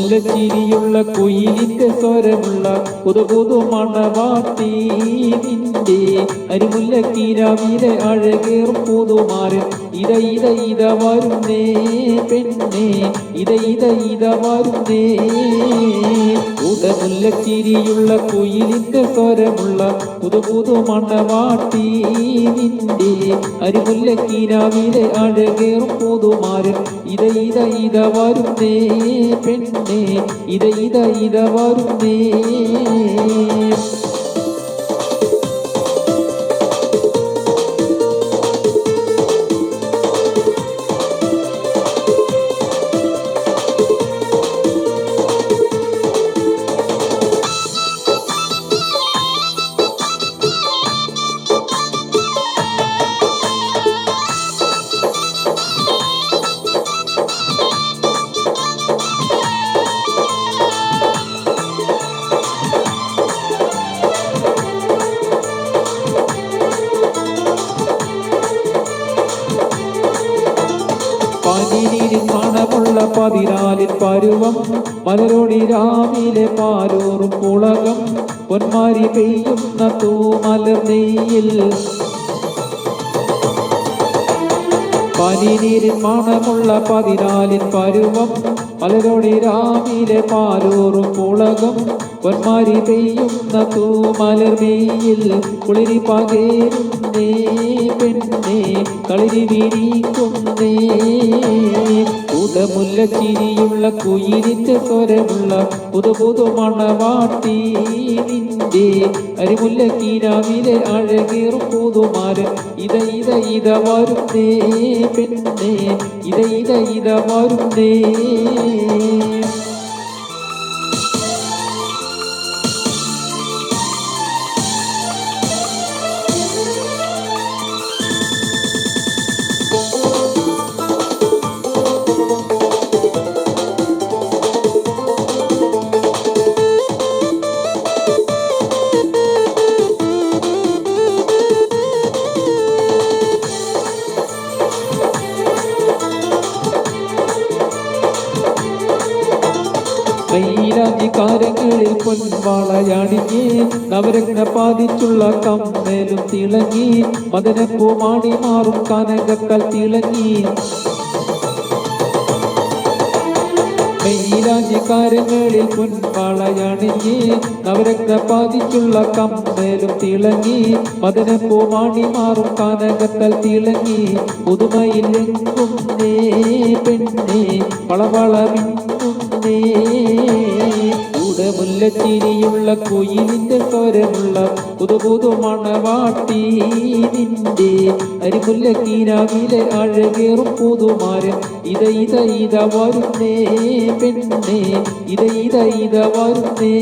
മുല്ലച്ചിരിയുള്ള കുയിലിന്റെ സ്വരമുള്ള പുതു മണവാട്ടി നിന്റെ അരിമുല്ലക്കീരാവിലെ അഴകേറും പുതുമാരൻ ഇത വരുന്നേ പെണ്ണേ ഇത വരുന്നേ മുല്ലച്ചിരിയുള്ള കുയിലിന്റെ സ്വരമുള്ള പുതു മണവാട്ടി നിന്റെ അരിമുല്ലക്കീരാവിലെ അഴകേറും പുതുമാരൻ ഇത വരുന്നേ പെണ്ണേ ഇത വരുന്നേ പനിനീരിൻ മണമുള്ള 14 പരുവം മലരോടി രാവിലെ പാരൂറും പുളകം പൊന്മാരി പെയ്യുന്ന തൂമലർ നെയ്യിൽ പനിനീരിൻ മണമുള്ള 14 പരുവം മലരോടി രാവിലെ പാരൂറും പുളകം പൊന്മാരി പെയ്യുന്ന തൂമലർ നെയ്യിൽ കുളിരി പകരുന്നേ പെണ്ണേ കളിരി വിരിക്കുന്നേ മുല്ലച്ചിരിയുള്ള കുയിലിന്റെ സ്വരമുള്ള പുതു മണവാട്ടി നിന്റെ അരിമുല്ലക്കീരാവിലെ അഴകേറും പുതുമാരൻ ഇത വരുന്നേ പെണ്ണേ ഇത വരുന്നേ മൈലാഞ്ചിക്കാരങ്ങളിൽ പൊൻവാളയണിഞ്ഞ് നവരത്ന പാതിച്ചുള്ള കമ്മേലും തിളങ്ങി മദനപ്പൂമാണി മാറും കനകക്കൽ തിളങ്ങി മൈലാഞ്ചിക്കാരങ്ങളിൽ പൊൻവാളയണിഞ്ഞ് നവരത്ന പാതിച്ചുള്ള കമ്മേലും തിളങ്ങി മദനപ്പൂമാണി മാറും കനകക്കൽ തിളങ്ങി പുതുമയിലെങ്കുന്നേ പെണ്ണേ വളവളമിന്നേ മുല്ലച്ചിരിയുള്ള കുയിലിന്റെ സ്വരമുള്ള പുതു മണവാട്ടി നിന്റെ അരിമുല്ലക്കീരാവിലെ അഴകേറും പുതുമാരൻ ഇത വരുന്നേ പെണ്ണേ ഇത വരുന്നേ